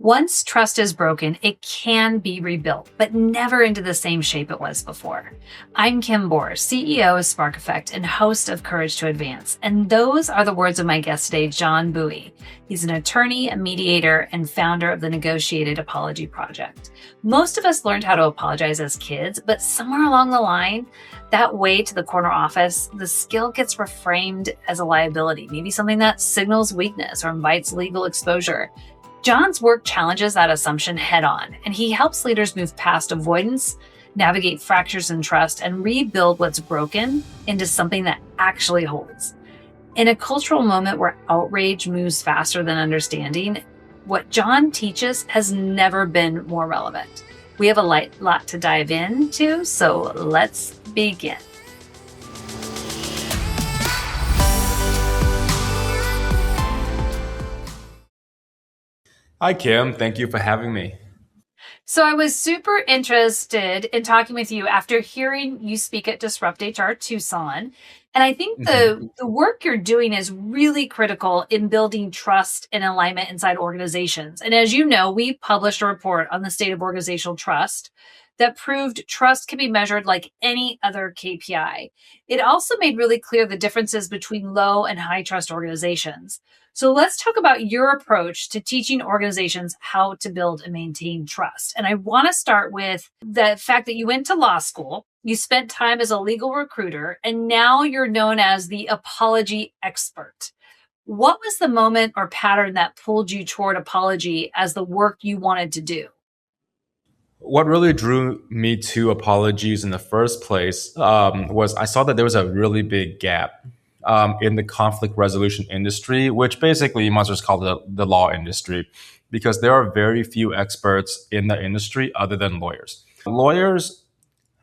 Once trust is broken, it can be rebuilt, but never into the same shape it was before. I'm Kim Bohr, CEO of SparkEffect and host of Courage to Advance. And those are the words of my guest today, Jon Bui. He's an attorney, a mediator, and founder of the Negotiated Apology Project. Most of us learned how to apologize as kids, but somewhere along the line, that way to the corner office, the skill gets reframed as a liability, maybe something that signals weakness or invites legal exposure. Jon's work challenges that assumption head on, and he helps leaders move past avoidance, navigate fractures in trust, and rebuild what's broken into something that actually holds. In a cultural moment where outrage moves faster than understanding, what Jon teaches has never been more relevant. We have a lot to dive into, so let's begin. Hi, Kim. Thank you for having me. So I was super interested in talking with you after hearing you speak at Disrupt HR Tucson. And I think the work you're doing is really critical in building trust and alignment inside organizations. And as you know, we published a report on the state of organizational trust that proved trust can be measured like any other KPI. It also made really clear the differences between low and high trust organizations. So let's talk about your approach to teaching organizations how to build and maintain trust. And I want to start with the fact that you went to law school, you spent time as a legal recruiter, and now you're known as the apology expert. What was the moment or pattern that pulled you toward apology as the work you wanted to do? What really drew me to apologies in the first place was I saw that there was a really big gap in the conflict resolution industry, which basically you might just call it the law industry, because there are very few experts in the industry other than lawyers. Lawyers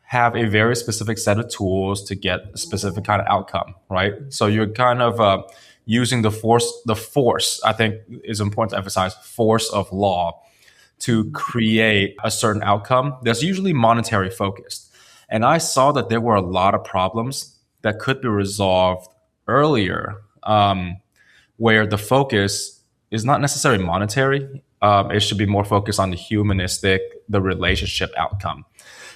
have a very specific set of tools to get a specific kind of outcome, right? So you're kind of using the force, I think is important to emphasize, force of law to create a certain outcome that's usually monetary focused. And I saw that there were a lot of problems that could be resolved earlier, where the focus is not necessarily monetary. It should be more focused on the humanistic, the relationship outcome.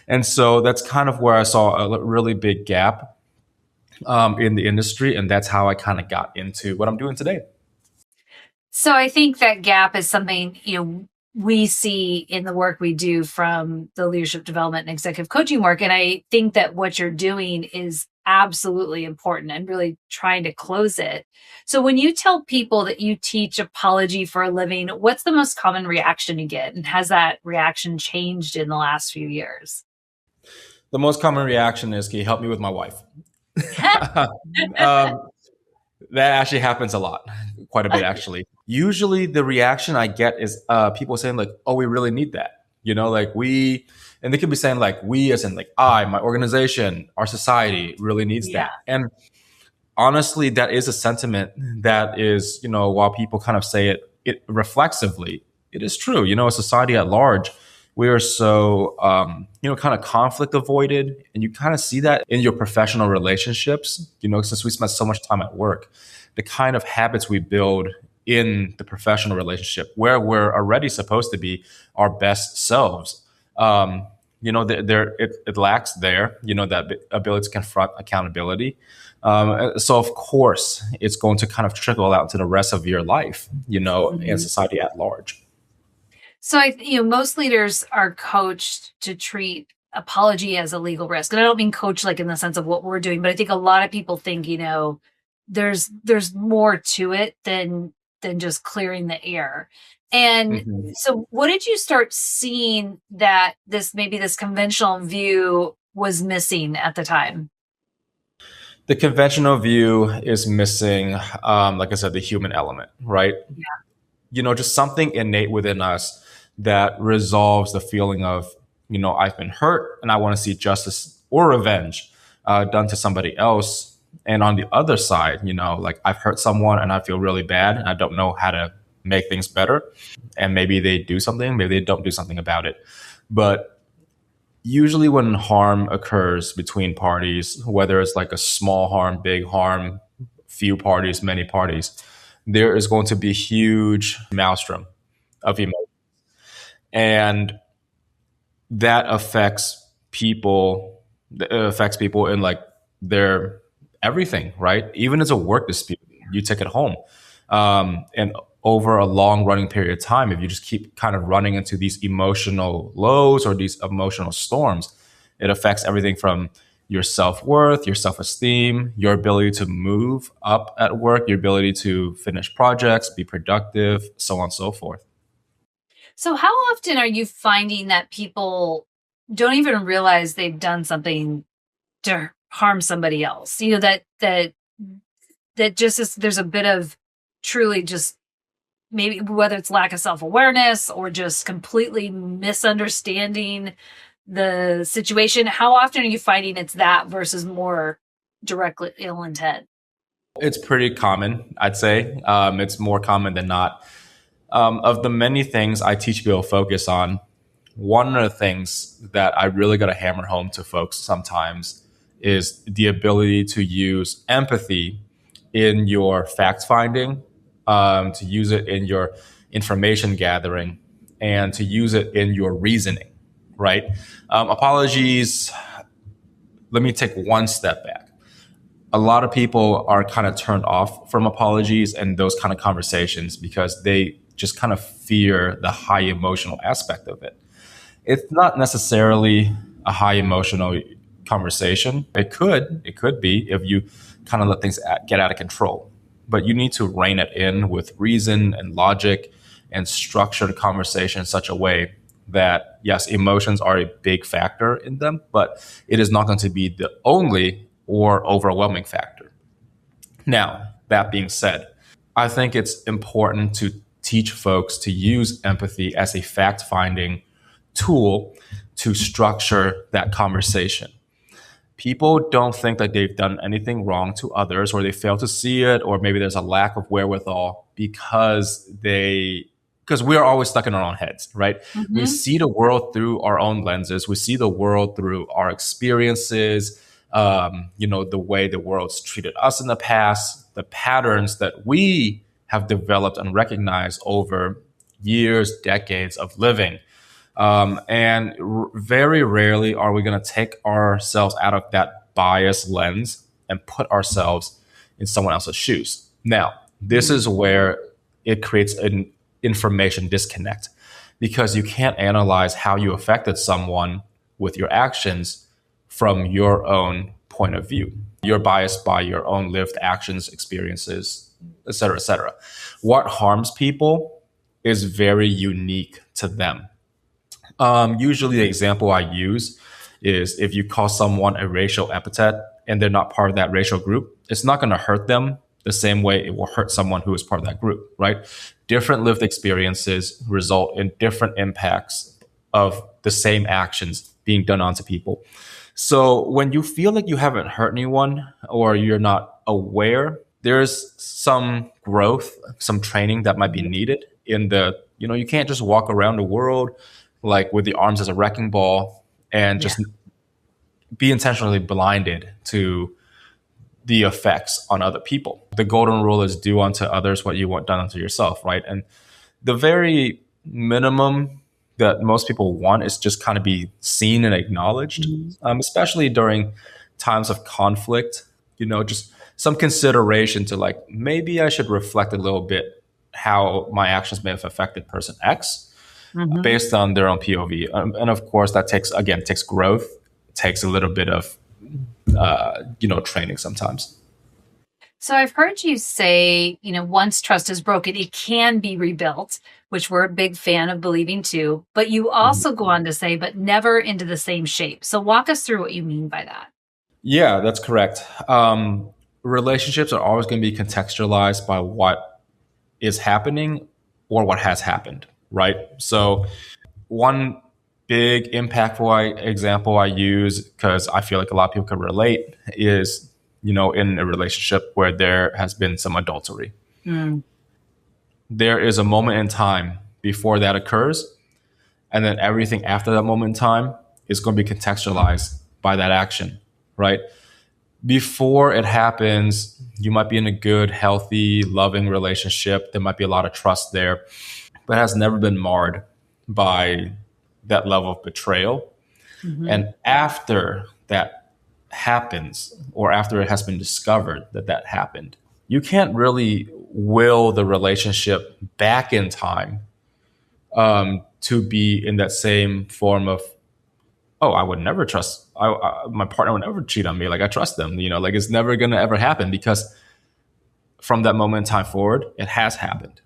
And so that's kind of where I saw a really big gap in the industry. And that's how I kind of got into what I'm doing today. So I think that gap is something, we see in the work we do from the leadership development and executive coaching work. And I think that what you're doing is absolutely important and really trying to close it. So when you tell people that you teach apology for a living, what's the most common reaction you get? And has that reaction changed in the last few years? The most common reaction is, can you help me with my wife? That actually happens a lot, quite a bit actually. Usually the reaction I get is people saying like, oh, we really need that. And they could be saying like, we as in like my organization, our society really needs that. And honestly, that is a sentiment that is, while people kind of say it reflexively, it is true. A society at large, we are so, kind of conflict avoided. And you kind of see that in your professional relationships, since we spend so much time at work, the kind of habits we build in the professional relationship where we're already supposed to be our best selves. It lacks there, that ability to confront accountability. So of course, it's going to kind of trickle out to the rest of your life, and society at large. So most leaders are coached to treat apology as a legal risk. And I don't mean coach like in the sense of what we're doing, but I think a lot of people think, there's more to it than just clearing the air. And so what did you start seeing that this conventional view was missing at the time? The conventional view is missing, like I said, the human element, right? Yeah. Just something innate within us that resolves the feeling of, I've been hurt and I want to see justice or revenge done to somebody else. And on the other side, like I've hurt someone and I feel really bad and I don't know how to make things better. And maybe they do something, maybe they don't do something about it. But usually when harm occurs between parties, whether it's like a small harm, big harm, few parties, many parties, there is going to be huge maelstrom of emotions. And that affects people in like their everything, right? Even as a work dispute, you take it home. And over a long running period of time, if you just keep kind of running into these emotional lows or these emotional storms, it affects everything from your self-worth, your self-esteem, your ability to move up at work, your ability to finish projects, be productive, so on and so forth. So how often are you finding that people don't even realize they've done something to harm somebody else? You know, that just is, there's a bit of truly just maybe whether it's lack of self-awareness or just completely misunderstanding the situation. How often are you finding it's that versus more directly ill intent? It's pretty common, I'd say. It's more common than not. Of the many things I teach people to focus on, one of the things that I really got to hammer home to folks sometimes is the ability to use empathy in your fact finding, to use it in your information gathering, and to use it in your reasoning, right? Apologies. Let me take one step back. A lot of people are kind of turned off from apologies and those kind of conversations because they just kind of fear the high emotional aspect of it. It's not necessarily a high emotional conversation. It could be if you kind of let things get out of control. But you need to rein it in with reason and logic and structure the conversation in such a way that, yes, emotions are a big factor in them, but it is not going to be the only or overwhelming factor. Now, that being said, I think it's important to teach folks to use empathy as a fact finding tool to structure that conversation. People don't think that they've done anything wrong to others or they fail to see it, or maybe there's a lack of wherewithal because we are always stuck in our own heads, right? We Mm-hmm. see the world through our own lenses. We see the world through our experiences, the way the world's treated us in the past, the patterns that we have developed and recognized over years, decades of living. And very rarely are we going to take ourselves out of that bias lens and put ourselves in someone else's shoes. Now, this is where it creates an information disconnect because you can't analyze how you affected someone with your actions from your own point of view. You're biased by your own lived actions, experiences, et cetera, et cetera. What harms people is very unique to them. Usually, the example I use is if you call someone a racial epithet and they're not part of that racial group, it's not going to hurt them the same way it will hurt someone who is part of that group, right? Different lived experiences result in different impacts of the same actions being done onto people. So when you feel like you haven't hurt anyone or you're not aware, there's some growth, some training that might be needed you can't just walk around the world like with the arms as a wrecking ball and Yeah. just be intentionally blinded to the effects on other people. The golden rule is do unto others what you want done unto yourself, right? And the very minimum that most people want is just kind of be seen and acknowledged, Mhm. especially during times of conflict. Just some consideration to like maybe I should reflect a little bit how my actions may have affected person X Mhm. based on their own POV. And of course, that takes growth, takes a little bit of training sometimes. So I've heard you say, once trust is broken, it can be rebuilt, which we're a big fan of believing too. But you also go on to say, but never into the same shape. So walk us through what you mean by that. Yeah, that's correct. Relationships are always going to be contextualized by what is happening or what has happened, right? So, one big impactful example I use, because I feel like a lot of people can relate, is, in a relationship where there has been some adultery. Mm. There is a moment in time before that occurs, and then everything after that moment in time is going to be contextualized by that action, right? Before it happens, you might be in a good, healthy, loving relationship. There might be a lot of trust there, but it has never been marred by that level of betrayal. Hmm. And after that happens, or after it has been discovered that that happened, you can't really will the relationship back in time to be in that same form of, oh, I would never trust, my partner would never cheat on me. Like I trust them, like it's never going to ever happen because from that moment in time forward, it has happened.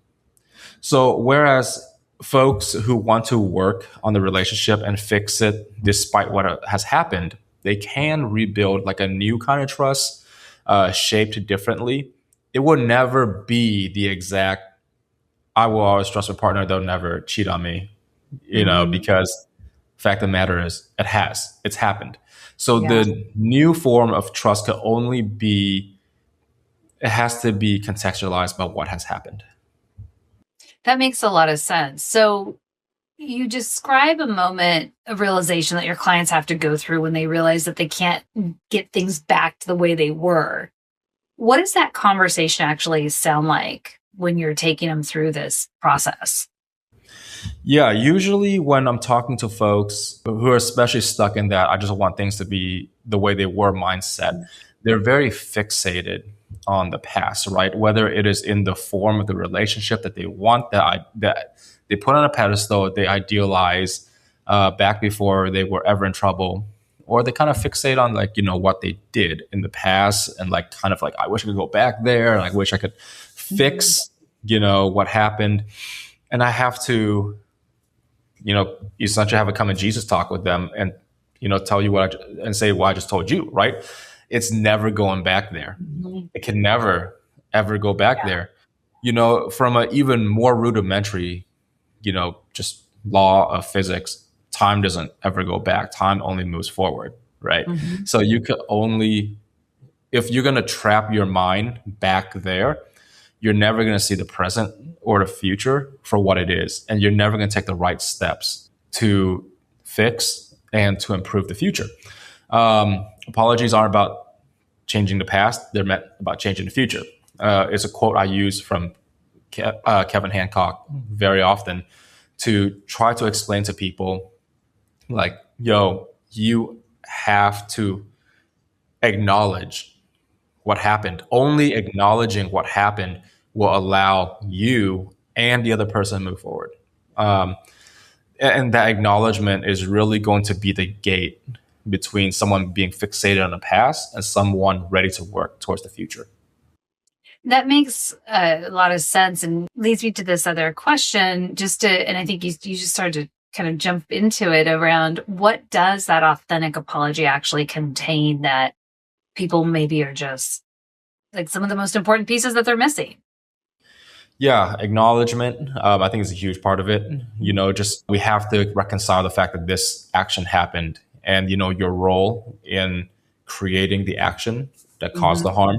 So whereas folks who want to work on the relationship and fix it despite what has happened, they can rebuild like a new kind of trust, shaped differently. It will never be the exact, I will always trust my partner, they'll never cheat on me, Hmm. because the fact of the matter is it's happened. So Yeah. the new form of trust can only be, it has to be contextualized by what has happened. That makes a lot of sense. So you describe a moment of realization that your clients have to go through when they realize that they can't get things back to the way they were. What does that conversation actually sound like when you're taking them through this process? Yeah, usually when I'm talking to folks who are especially stuck in that I just want things to be the way they were mindset, they're very fixated on the past, right? Whether it is in the form of the relationship that they want, that they put on a pedestal, they idealize back before they were ever in trouble, or they kind of fixate on like what they did in the past and like kind of like I wish I could go back there, and I wish I could Mhm. fix what happened, and I have to essentially have a come and Jesus talk with them and, tell you and say what I just told you, right? It's never going back there. Mhm. It can never, ever go back Yeah. there. From an even more rudimentary, just law of physics, time doesn't ever go back. Time only moves forward, right? Mhm. So you could only, if you're going to trap your mind back there, you're never going to see the present or the future for what it is. And you're never going to take the right steps to fix and to improve the future. Apologies aren't about changing the past, they're meant about changing the future. It's a quote I use from Kevin Hancock very often to try to explain to people like, yo, you have to acknowledge what happened. Only acknowledging what happened will allow you and the other person to move forward. Um, and that acknowledgement is really going to be the gate between someone being fixated on the past and someone ready to work towards the future. That makes a lot of sense and leads me to this other question. And I think you just started to kind of jump into it around what does that authentic apology actually contain that people maybe are just like some of the most important pieces that they're missing? Yeah, acknowledgement, I think is a huge part of it. Just we have to reconcile the fact that this action happened and, your role in creating the action that caused the Hmm.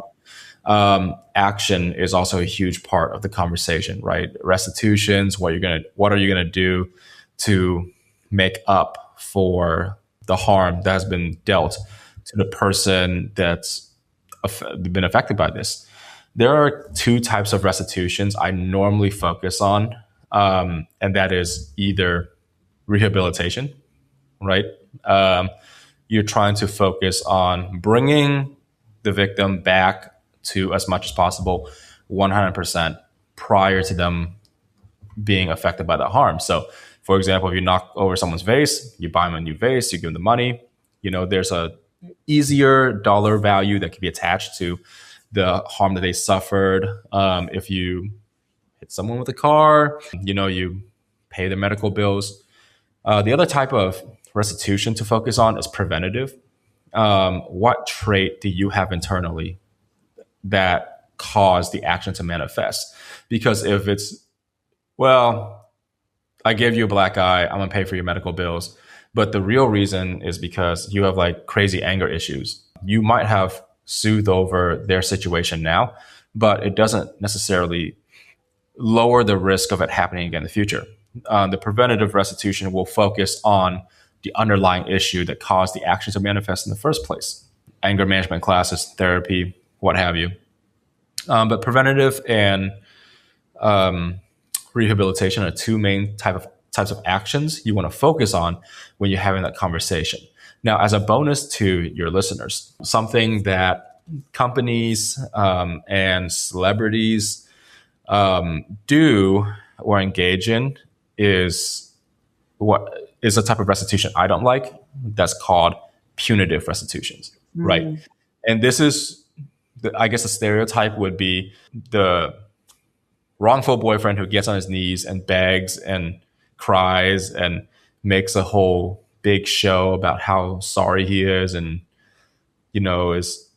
harm. Action is also a huge part of the conversation, right? Restitutions, what are you gonna do to make up for the harm that has been dealt to the person that's been affected by this? There are two types of restitutions I normally focus on, and that is either rehabilitation, right? Um, you're trying to focus on bringing the victim back to as much as possible 100% prior to them being affected by the harm. So, for example, if you knock over someone's vase, you buy them a new vase, you give them the money. There's a easier dollar value that can be attached to the harm that they suffered. If you hit someone with a car, you pay their medical bills. The other type of restitution to focus on is preventative. What trait do you have internally that caused the action to manifest? Because if it's, well, I gave you a black eye, I'm gonna pay for your medical bills, but the real reason is because you have like crazy anger issues. You might have soothed over their situation now, but it doesn't necessarily lower the risk of it happening again in the future. The preventative restitution will focus on the underlying issue that caused the action to manifest in the first place. Anger management classes, therapy, what have you. But preventative and rehabilitation are two main types of actions you want to focus on when you're having that conversation. Now, as a bonus to your listeners, something that companies and celebrities do or engage in is what is a type of restitution I don't like. That's called punitive restitutions, right? And this is, I guess, a stereotype would be the wrongful boyfriend who gets on his knees and begs and cries and makes a whole big show about how sorry he is, and is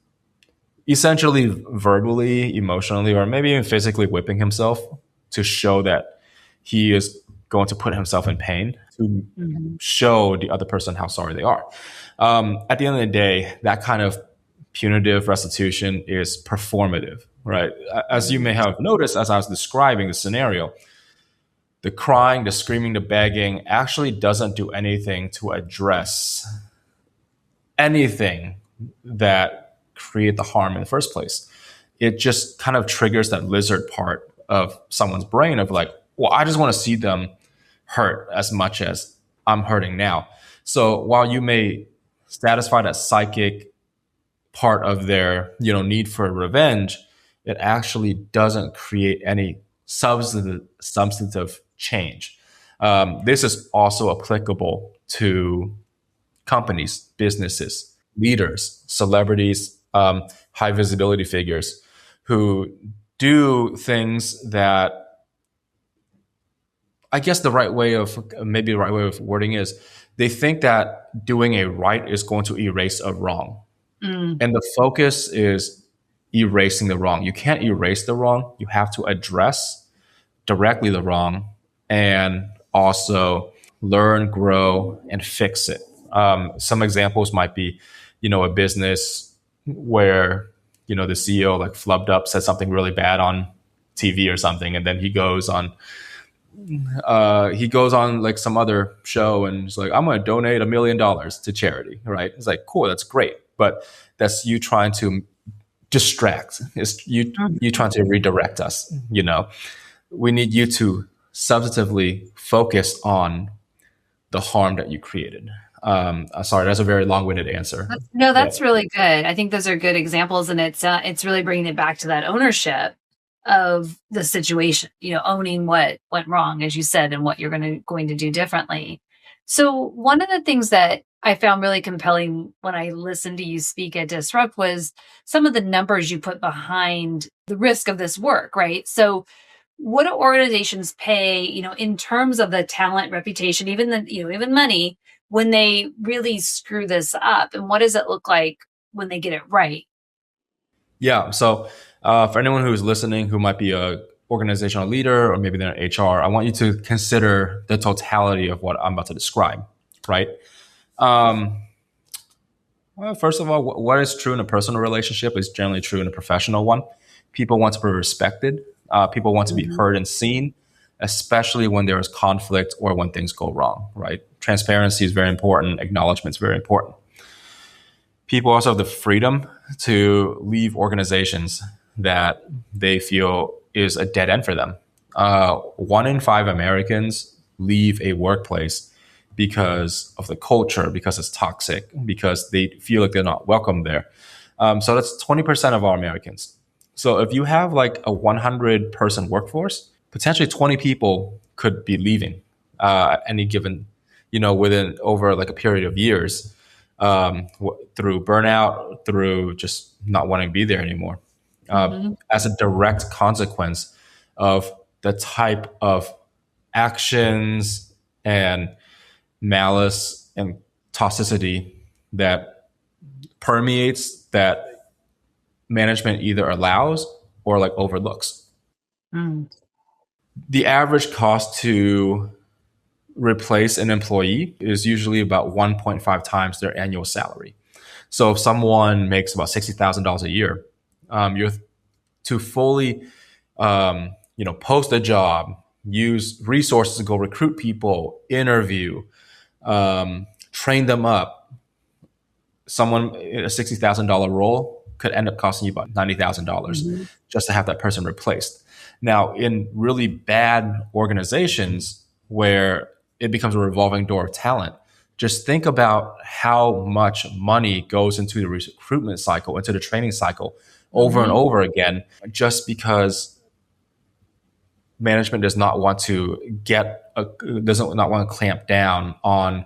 essentially verbally, emotionally, or maybe even physically whipping himself to show that he is going to put himself in pain to show the other person how sorry they are. At the end of the day, that kind of punitive restitution is performative, right? As you may have noticed, as I was describing the scenario, the crying, the screaming, the begging actually doesn't do anything to address anything that created the harm in the first place. It just kind of triggers that lizard part of someone's brain of like, well, I just want to see them hurt as much as I'm hurting now. So while you may satisfy that psychic part of their need for revenge, it actually doesn't create any substantive change. This is also applicable to companies, businesses, leaders, celebrities, high visibility figures who do things that, I guess the right way of wording is, they think that doing a right is going to erase a wrong. And the focus is erasing the wrong. You can't erase the wrong. You have to address directly the wrong and also learn, grow, and fix it. Some examples might be, a business where, the CEO like flubbed up, said something really bad on TV or something, and then he goes on like some other show and he's like, I'm going to donate $1 million to charity, right? It's like, cool, that's great. But that's you trying to distract. It's you trying to redirect us, We need you to substantively focus on the harm that you created. Sorry, that's a very long-winded answer. That's really good. I think those are good examples, and it's really bringing it back to that ownership of the situation, owning what went wrong, as you said, and what you're going to do differently. So one of the things that I found really compelling when I listened to you speak at Disrupt was some of the numbers you put behind the risk of this work, right? So what do organizations pay, in terms of the talent, reputation, even money, when they really screw this up? And what does it look like when they get it right? Yeah. So for anyone who's listening, who might be a organizational leader or maybe they're in HR, I want you to consider the totality of what I'm about to describe, right? Well, first of all, what is true in a personal relationship is generally true in a professional one. People want to be respected. People want to be heard and seen, especially when there is conflict or when things go wrong, right? Transparency is very important. Acknowledgement is very important. People also have the freedom to leave organizations that they feel is a dead end for them. 1 in 5 Americans leave a workplace because of the culture, because it's toxic, because they feel like they're not welcome there. So that's 20% of all Americans. So if you have like a 100-person workforce, potentially 20 people could be leaving at any given, within over like a period of years, through burnout, through just not wanting to be there anymore, as a direct consequence of the type of actions and malice and toxicity that permeates that management either allows or like overlooks. The average cost to replace an employee is usually about 1.5 times their annual salary. So if someone makes about $60,000 a year, you're to fully, post a job, use resources to go recruit people, interview, train them up. Someone in a $60,000 role could end up costing you about $90,000 just to have that person replaced. Now, in really bad organizations where it becomes a revolving door of talent. Just think about how much money goes into the recruitment cycle, into the training cycle over and Hmm. over again, just because management does not want to doesn't not want to clamp down on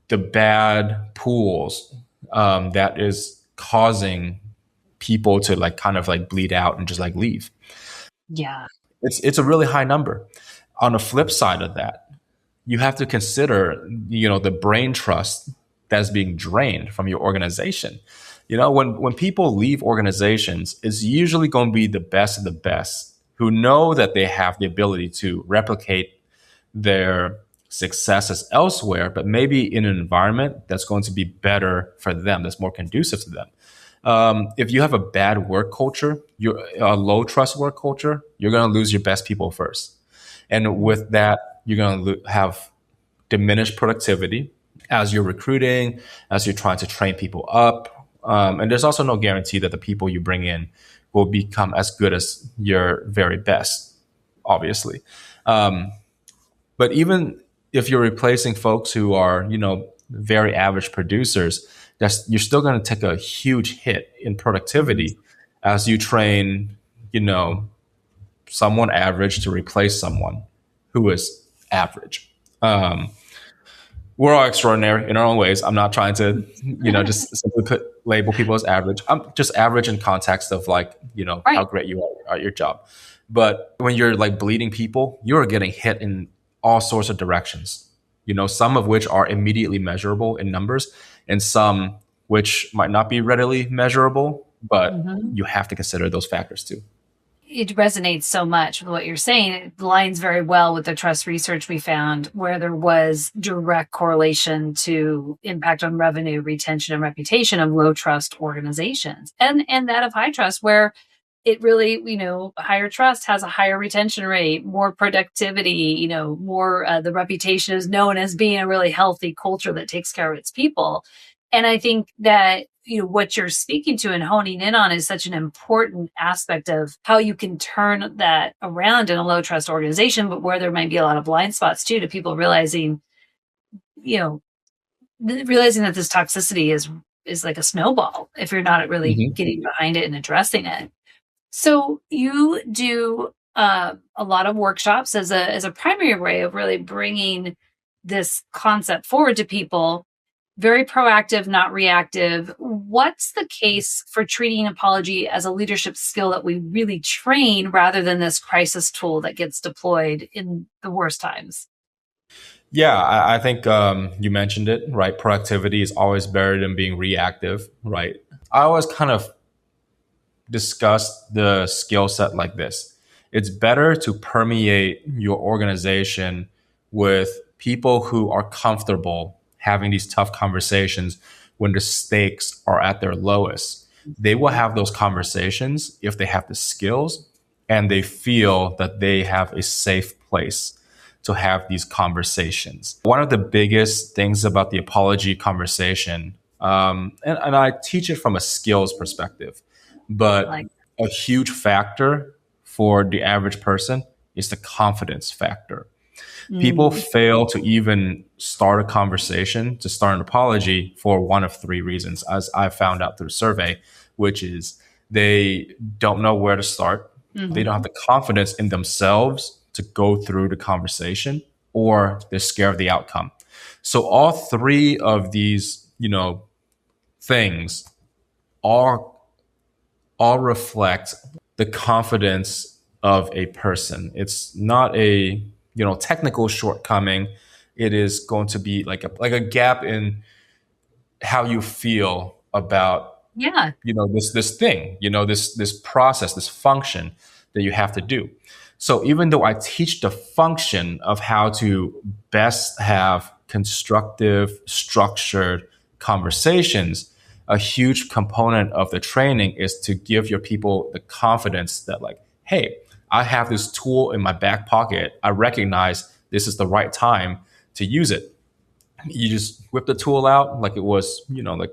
the bad pools that is causing people to like kind of like bleed out and just like leave. Yeah. It's a really high number. On the flip side of that, you have to consider, the brain trust that's being drained from your organization. When people leave organizations, it's usually going to be the best of the best who know that they have the ability to replicate their successes elsewhere, but maybe in an environment that's going to be better for them, that's more conducive to them. If you have a bad work culture, a low trust work culture, you're going to lose your best people first. And with that, you're going to have diminished productivity as you're recruiting, as you're trying to train people up. And there's also no guarantee that the people you bring in will become as good as your very best, obviously. But even if you're replacing folks who are, very average producers, you're still going to take a huge hit in productivity as you train, someone average to replace someone who is average. We're all extraordinary in our own ways. I'm not trying to, just simply label people as average. I'm just average in context of like, Right. how great you are at your job. But when you're like bleeding people, you're getting hit in all sorts of directions, some of which are immediately measurable in numbers and some which might not be readily measurable, but Mhm. you have to consider those factors too. It resonates so much with what you're saying. It aligns very well with the trust research we found, where there was direct correlation to impact on revenue, retention, and reputation of low trust organizations, and that of high trust, where it really, higher trust has a higher retention rate, more productivity, more, the reputation is known as being a really healthy culture that takes care of its people. And I think that, what you're speaking to and honing in on is such an important aspect of how you can turn that around in a low trust organization, but where there might be a lot of blind spots too, to people realizing, you know, realizing that this toxicity is like a snowball if you're not really Hmm. getting behind it and addressing it. So you do a lot of workshops as a primary way of really bringing this concept forward to people. Very proactive, not reactive. What's the case for treating apology as a leadership skill that we really train rather than this crisis tool that gets deployed in the worst times? Yeah, I think you mentioned it, right? Productivity is always better than being reactive, right? I always kind of discuss the skill set like this. It's better to permeate your organization with people who are comfortable having these tough conversations when the stakes are at their lowest. They will have those conversations if they have the skills and they feel that they have a safe place to have these conversations. One of the biggest things about the apology conversation, and I teach it from a skills perspective, but Like, a huge factor for the average person is the confidence factor. People mm, fail to even start a conversation, to start an apology for one of three reasons, as I found out through survey, which is they don't know where to start. They don't have mhm. the confidence in themselves to go through the conversation, or they're scared of the outcome. So all three of these, things all reflect the confidence of a person. It's not a technical shortcoming. It is going to be like a gap in how you feel about Yeah. this thing, this process, this function that you have to do. So even though I teach the function of how to best have constructive, structured conversations, a huge component of the training is to give your people the confidence that like, hey, I have this tool in my back pocket. I recognize this is the right time to use it. You just whip the tool out like it was, like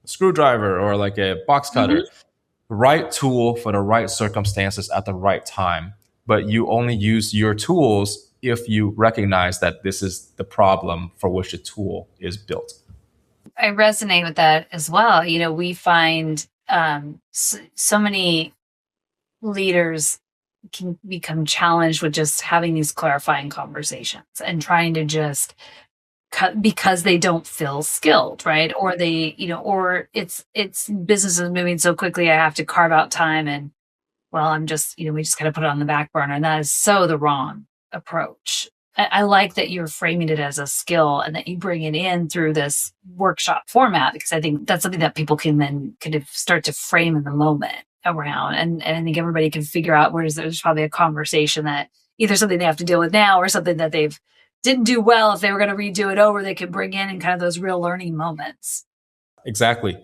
a screwdriver or like a box Mhm. cutter. Right tool for the right circumstances at the right time. But you only use your tools if you recognize that this is the problem for which the tool is built. I resonate with that as well. We find so many leaders can become challenged with just having these clarifying conversations and trying to just cut because they don't feel skilled, right? Or they, or it's business is moving so quickly, I have to carve out time and, well, I'm just, we just kind of put it on the back burner. And that is so the wrong approach. I like that you're framing it as a skill and that you bring it in through this workshop format, because I think that's something that people can then kind of start to frame in the moment around. And I think everybody can figure out where there's probably a conversation that either something they have to deal with now or something that they've didn't do well. If they were going to redo it over, they could bring in kind of those real learning moments. Exactly.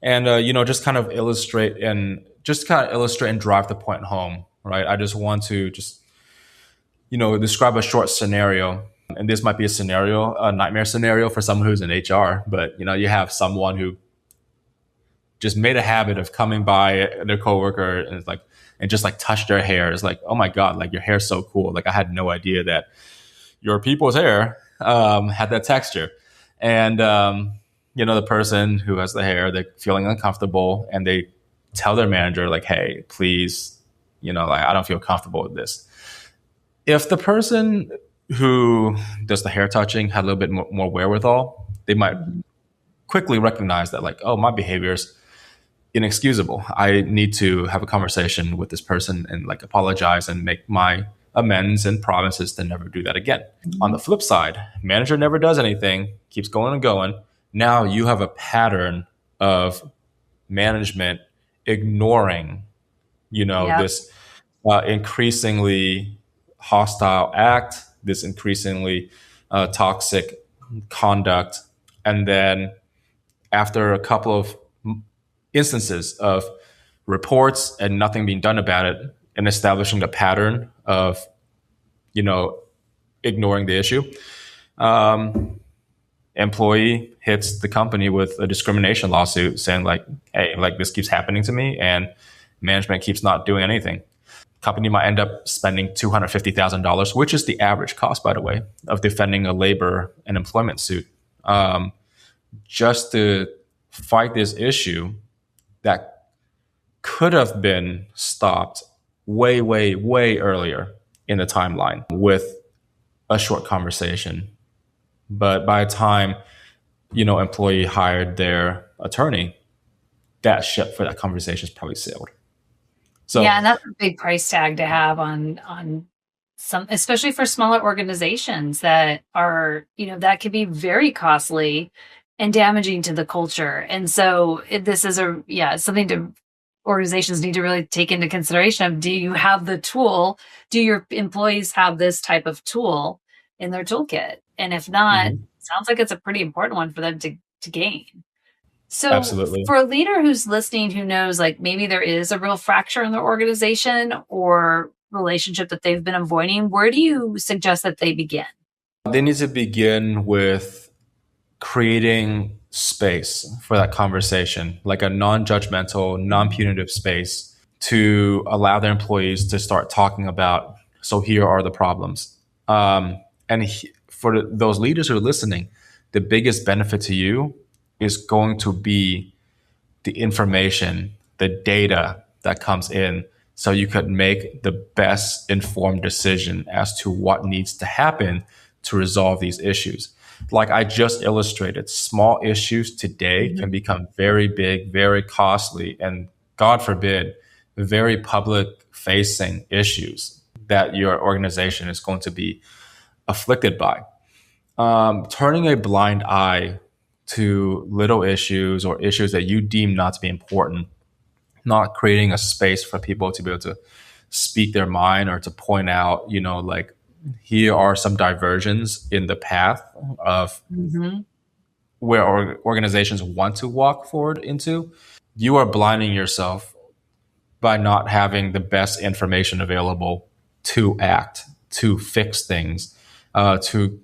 And, just kind of illustrate and drive the point home, right? I just want to describe a short scenario. And this might be a nightmare scenario for someone who's in HR, but, you have someone who just made a habit of coming by their coworker and just touch their hair. It's like, oh my God, like your hair's so cool. Like I had no idea that your people's hair had that texture. And, the person who has the hair, they're feeling uncomfortable and they tell their manager like, hey, please, I don't feel comfortable with this. If the person who does the hair touching had a little bit more wherewithal, they might quickly recognize that like, oh, my behavior is inexcusable. I need to have a conversation with this person and apologize and make my amends and promises to never do that again. On the flip side, manager never does anything, keeps going and going. Now you have a pattern of management ignoring, this increasingly hostile act, this increasingly toxic conduct. And then after a couple of instances of reports and nothing being done about it and establishing a pattern of, ignoring the issue, employee hits the company with a discrimination lawsuit saying like, hey, like this keeps happening to me and management keeps not doing anything. Company might end up spending $250,000, which is the average cost, by the way, of defending a labor and employment suit, just to fight this issue that could have been stopped way, way, way earlier in the timeline with a short conversation. But by the time, employee hired their attorney, that ship for that conversation is probably sailed. So yeah, and that's a big price tag to have on some, especially for smaller organizations that are, that could be very costly and damaging to the culture. And so this is something to organizations need to really take into consideration of, do you have the tool? Do your employees have this type of tool in their toolkit? And if not, sounds like it's a pretty important one for them to gain. So absolutely. For a leader who's listening, who knows like maybe there is a real fracture in their organization or relationship that they've been avoiding, where do you suggest that they begin? They need to begin with creating space for that conversation, like a non-judgmental, non-punitive space to allow their employees to start talking about, so here are the problems. For those leaders who are listening, the biggest benefit to you is going to be the information, the data that comes in, so you could make the best informed decision as to what needs to happen to resolve these issues. Like I just illustrated, small issues today can become very big, very costly, and God forbid, very public facing issues that your organization is going to be afflicted by. Turning a blind eye to little issues or issues that you deem not to be important, not creating a space for people to be able to speak their mind or to point out, here are some diversions in the path of where organizations want to walk forward into. You are blinding yourself by not having the best information available to act, to fix things, to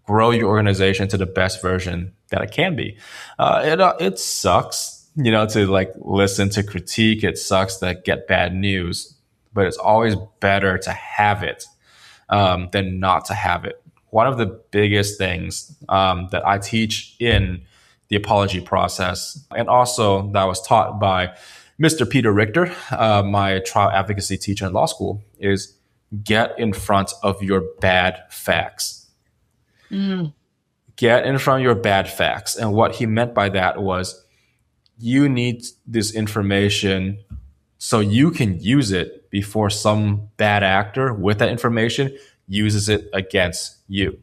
grow your organization to the best version that it can be. It sucks, to listen to critique. It sucks to get bad news, but it's always better to have it than not to have it. One of the biggest things that I teach in the apology process, and also that was taught by Mr. Peter Richter, my trial advocacy teacher in law school, is get in front of your bad facts. Get in front of your bad facts. And what he meant by that was you need this information so you can use it before some bad actor with that information uses it against you.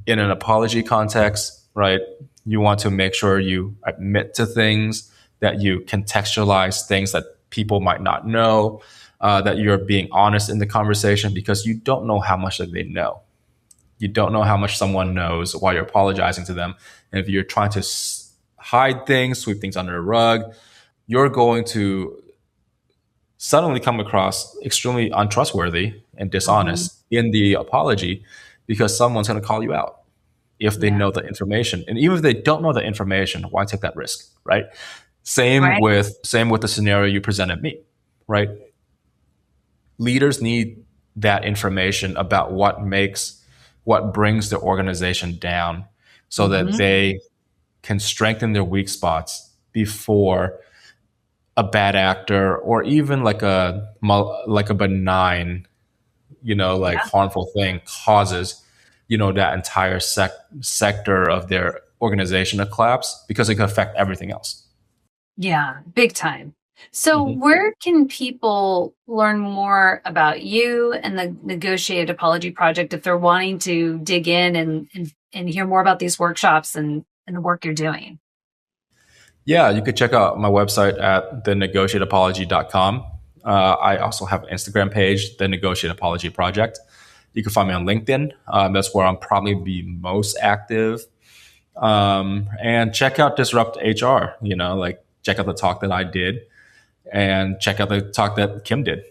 In an apology context, right, you want to make sure you admit to things, that you contextualize things that people might not know, that you're being honest in the conversation, because you don't know how much that they know. You don't know how much someone knows while you're apologizing to them. And if you're trying to hide things, sweep things under the rug, you're going to suddenly come across extremely untrustworthy and dishonest in the apology, because someone's going to call you out if they know the information. And even if they don't know the information, why take that risk, right? Same with the scenario you presented me, right? Leaders need that information about what brings the organization down, so that they can strengthen their weak spots before a bad actor, or even like a benign, harmful thing causes, that entire sector of their organization to collapse, because it can affect everything else. Yeah, big time. So where can people learn more about you and the Negotiated Apology Project if they're wanting to dig in and hear more about these workshops and the work you're doing? Yeah, you could check out my website at thenegotiateapology.com. I also have an Instagram page, The Negotiated Apology Project. You can find me on LinkedIn. That's where I'm probably be most active. And check out Disrupt HR, check out the talk that I did, and check out the talk that Kim did.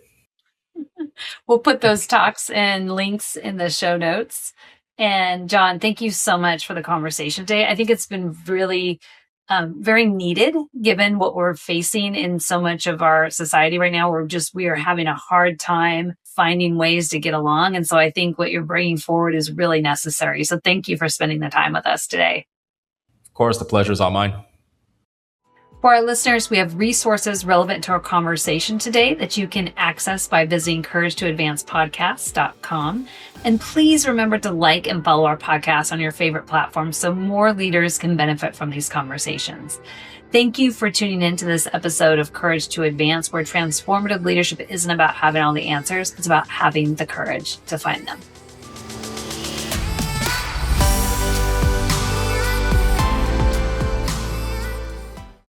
We'll put those talks and links in the show notes. And Jon, thank you so much for the conversation today. I think it's been really very needed, given what we're facing in so much of our society right now. We are having a hard time finding ways to get along. And so I think what you're bringing forward is really necessary. So thank you for spending the time with us today. Of course, the pleasure is all mine. For our listeners, we have resources relevant to our conversation today that you can access by visiting couragetoadvancepodcast.com. And please remember to like and follow our podcast on your favorite platform so more leaders can benefit from these conversations. Thank you for tuning in to this episode of Courage to Advance, where transformative leadership isn't about having all the answers. It's about having the courage to find them.